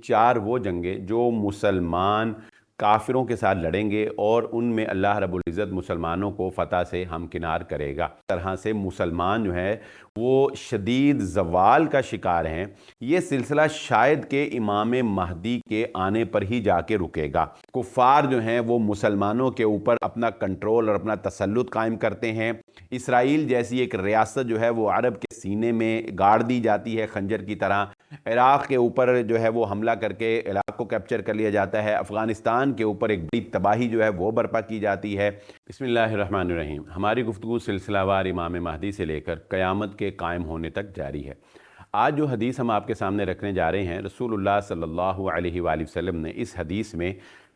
چار وہ جنگیں جو مسلمان کافروں کے ساتھ لڑیں گے اور ان میں اللہ رب العزت مسلمانوں کو فتح سے ہمکنار کرے گا۔ اس طرح سے مسلمان جو ہے وہ شدید زوال کا شکار ہیں۔ یہ سلسلہ شاید کہ امام مہدی کے آنے پر ہی جا کے رکے گا۔ کفار جو ہیں وہ مسلمانوں کے اوپر اپنا کنٹرول اور اپنا تسلط قائم کرتے ہیں۔ اسرائیل جیسی ایک ریاست جو ہے وہ عرب کے سینے میں گاڑ دی جاتی ہے خنجر کی طرح۔ عراق کے اوپر جو ہے وہ حملہ کر کے عراق کو کیپچر کر لیا جاتا ہے۔ افغانستان کے اوپر ایک بڑی تباہی جو ہے وہ برپا کی جاتی ہے۔ بسم اللہ الرحمن الرحیم۔ ہماری گفتگو سلسلہ وار امام مہدی سے لے کر قیامت کے قائم ہونے تک جاری ہے۔ آج جو حدیث ہم آپ کے سامنے رکھنے جا رہے ہیں، رسول اللہ صلی اللہ علیہ وآلہ وسلم نے اس حدیث میں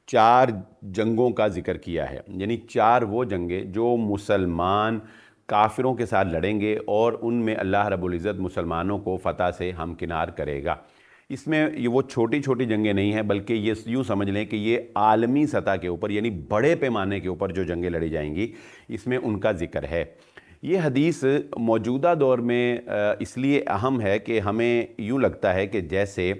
چار جنگوں کا ذکر کیا ہے، یعنی چار وہ جنگیں جو مسلمان کافروں کے ساتھ لڑیں گے اور ان میں اللہ رب العزت مسلمانوں کو فتح سے ہمکنار کرے گا۔ اس میں یہ وہ چھوٹی چھوٹی جنگیں نہیں ہیں، بلکہ یہ یوں سمجھ لیں کہ یہ عالمی سطح کے اوپر یعنی بڑے پیمانے کے اوپر جو جنگیں لڑی جائیں گی اس میں ان کا ذکر ہے۔ یہ حدیث موجودہ دور میں اس لیے اہم ہے کہ ہمیں یوں لگتا ہے کہ جیسے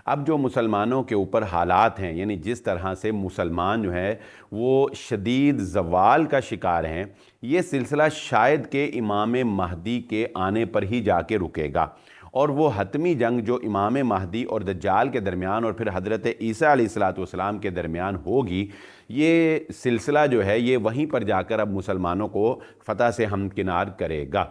اب جو مسلمانوں کے اوپر حالات ہیں، یعنی جس طرح سے مسلمان جو ہے وہ شدید زوال کا شکار ہیں، یہ سلسلہ شاید کہ امام مہدی کے آنے پر ہی جا کے رکے گا، اور وہ حتمی جنگ جو امام مہدی اور دجال کے درمیان اور پھر حضرت عیسیٰ علیہ السلام کے درمیان ہوگی، یہ سلسلہ جو ہے یہ وہیں پر جا کر اب مسلمانوں کو فتح سے ہمکنار کرے گا۔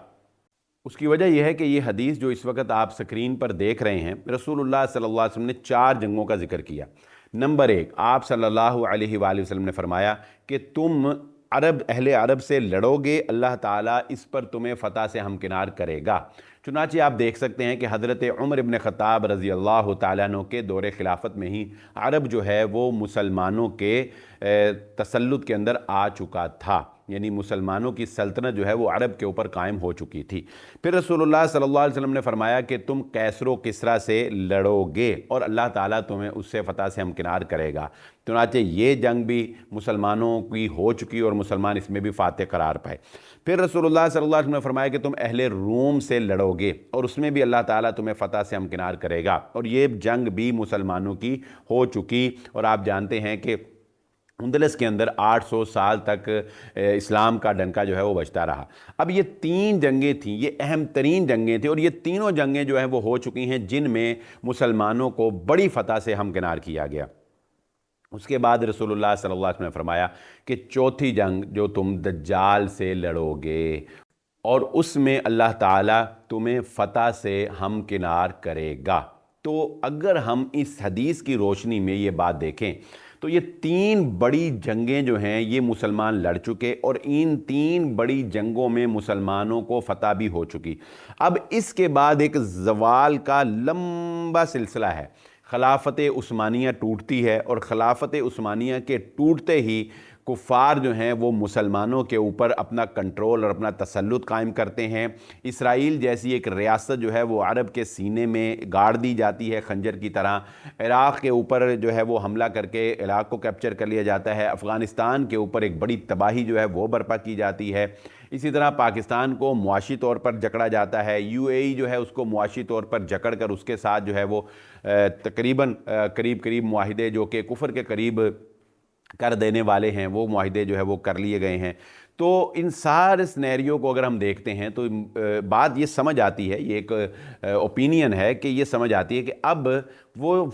اس کی وجہ یہ ہے کہ یہ حدیث جو اس وقت آپ سکرین پر دیکھ رہے ہیں، رسول اللہ صلی اللہ علیہ وسلم نے چار جنگوں کا ذکر کیا۔ نمبر ایک، آپ صلی اللہ علیہ وآلہ وسلم نے فرمایا کہ تم اہل عرب سے لڑو گے، اللہ تعالیٰ اس پر تمہیں فتح سے ہمکنار کرے گا۔ چنانچہ آپ دیکھ سکتے ہیں کہ حضرت عمر ابن خطاب رضی اللہ تعالیٰ عنہ کے دور خلافت میں ہی عرب جو ہے وہ مسلمانوں کے تسلط کے اندر آ چکا تھا، یعنی مسلمانوں کی سلطنت جو ہے وہ عرب کے اوپر قائم ہو چکی تھی۔ پھر رسول اللہ صلی اللہ علیہ وسلم نے فرمایا کہ تم کیسر و کسریٰ سے لڑو گے اور اللہ تعالیٰ تمہیں اس سے فتح سے ہمکنار کرے گا۔ چنانچہ یہ جنگ بھی مسلمانوں کی ہو چکی اور مسلمان اس میں بھی فاتح قرار پائے۔ پھر رسول اللہ صلی اللہ علیہ وسلم نے فرمایا کہ تم اہل روم سے لڑو گے اور اس میں بھی اللہ تعالیٰ تمہیں فتح سے ہمکنار کرے گا، اور یہ جنگ بھی مسلمانوں کی ہو چکی، اور آپ جانتے ہیں کہ اندلس کے اندر 800 سال تک اسلام کا ڈنکا جو ہے وہ بجتا رہا۔ اب یہ تین جنگیں تھیں، یہ اہم ترین جنگیں تھیں، اور یہ تینوں جنگیں جو ہیں وہ ہو چکی ہیں جن میں مسلمانوں کو بڑی فتح سے ہمکنار کیا گیا۔ اس کے بعد رسول اللہ صلی اللہ علیہ وسلم نے فرمایا کہ چوتھی جنگ جو تم دجال سے لڑو گے اور اس میں اللہ تعالیٰ تمہیں فتح سے ہمکنار کرے گا۔ تو اگر ہم اس حدیث کی روشنی میں یہ بات دیکھیں تو یہ تین بڑی جنگیں جو ہیں یہ مسلمان لڑ چکے، اور ان تین بڑی جنگوں میں مسلمانوں کو فتح بھی ہو چکی۔ اب اس کے بعد ایک زوال کا لمبا سلسلہ ہے۔ خلافت عثمانیہ ٹوٹتی ہے، اور خلافت عثمانیہ کے ٹوٹتے ہی کفار جو ہیں وہ مسلمانوں کے اوپر اپنا کنٹرول اور اپنا تسلط قائم کرتے ہیں۔ اسرائیل جیسی ایک ریاست جو ہے وہ عرب کے سینے میں گاڑ دی جاتی ہے خنجر کی طرح۔ عراق کے اوپر جو ہے وہ حملہ کر کے عراق کو کیپچر کر لیا جاتا ہے۔ افغانستان کے اوپر ایک بڑی تباہی جو ہے وہ برپا کی جاتی ہے۔ اسی طرح پاکستان کو معاشی طور پر جکڑا جاتا ہے، یو اے ای جو ہے اس کو معاشی طور پر جکڑ کر اس کے ساتھ جو ہے وہ تقریباً قریب معاہدے جو کہ کفر کے قریب کر دینے والے ہیں، وہ معاہدے جو ہے وہ کر لیے گئے ہیں۔ تو ان سارے سینیریو کو اگر ہم دیکھتے ہیں تو بات یہ سمجھ آتی ہے، یہ ایک اوپینین ہے کہ یہ سمجھ آتی ہے کہ اب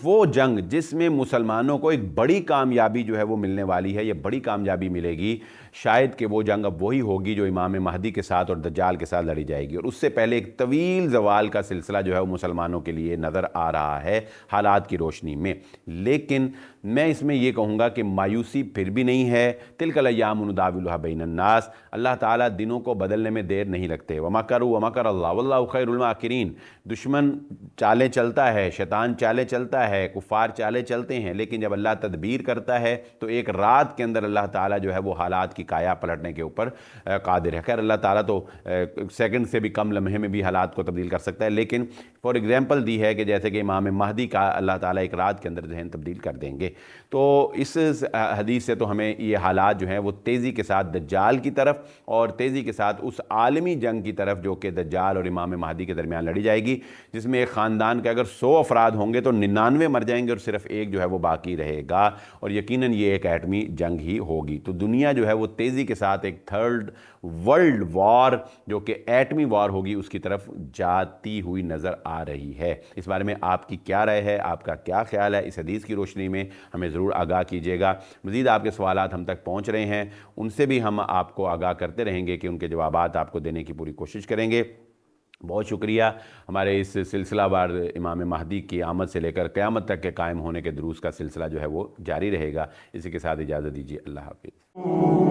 وہ جنگ جس میں مسلمانوں کو ایک بڑی کامیابی جو ہے وہ ملنے والی ہے، یہ بڑی کامیابی ملے گی، شاید کہ وہ جنگ اب وہی ہوگی جو امام مہدی کے ساتھ اور دجال کے ساتھ لڑی جائے گی، اور اس سے پہلے ایک طویل زوال کا سلسلہ جو ہے وہ مسلمانوں کے لیے نظر آ رہا ہے حالات کی روشنی میں۔ لیکن میں اس میں یہ کہوں گا کہ مایوسی پھر بھی نہیں ہے۔ تلک الایام نداولها بین الناس، اللہ تعالیٰ دنوں کو بدلنے میں دیر نہیں لگتے۔ ومکروا ومکر اللہ واللہ خیر الماکرین، دشمن چالیں چلتا ہے، شیطان چالیں چلتا ہے، کفار چالیں چلتے ہیں، لیکن جب اللہ تدبیر کرتا ہے تو ایک رات کے اندر اللہ تعالیٰ جو ہے وہ حالات کی کایا پلٹنے کے اوپر قادر ہے۔ خیر اللہ تعالیٰ تو سیکنڈ سے بھی کم لمحے میں بھی حالات کو تبدیل کر سکتا ہے، لیکن فار ایگزامپل دی ہے کہ جیسے کہ امام مہدی کا اللہ تعالیٰ ایک رات کے اندر ذہن تبدیل کر دیں گے۔ تو اس حدیث سے تو ہمیں یہ حالات جو ہیں وہ تیزی کے ساتھ دجال کی طرف اور تیزی کے ساتھ اس عالمی جنگ کی طرف جو کہ دجال اور امام مہدی کے درمیان لڑی جائے گی، جس میں ایک خاندان کے اگر 100 افراد ہوں گے تو 99 مر جائیں گے اور صرف ایک جو ہے وہ باقی رہے گا، اور یقیناً یہ ایک ایٹمی جنگ ہی ہوگی۔ تو دنیا جو ہے وہ تیزی کے ساتھ ایک تھرڈ ورلڈ وار جو کہ ایٹمی وار ہوگی اس کی طرف جاتی ہوئی نظر آ رہی ہے۔ اس بارے میں آپ کی کیا رائے ہے، آپ کا کیا خیال ہے، اس حدیث کی روشنی میں ہمیں ضرور آگاہ کیجیے گا۔ مزید آپ کے سوالات ہم تک پہنچ رہے ہیں، ان سے بھی ہم آپ کو آگاہ کرتے رہیں گے کہ ان کے جوابات آپ کو دینے کی پوری کوشش کریں گے۔ بہت شکریہ۔ ہمارے اس سلسلہ وار امام مہدی کی آمد سے لے کر قیامت تک کے قائم ہونے کے دروس کا سلسلہ جو ہے وہ جاری رہے گا۔ اسی کے ساتھ اجازت دیجیے، اللہ حافظ۔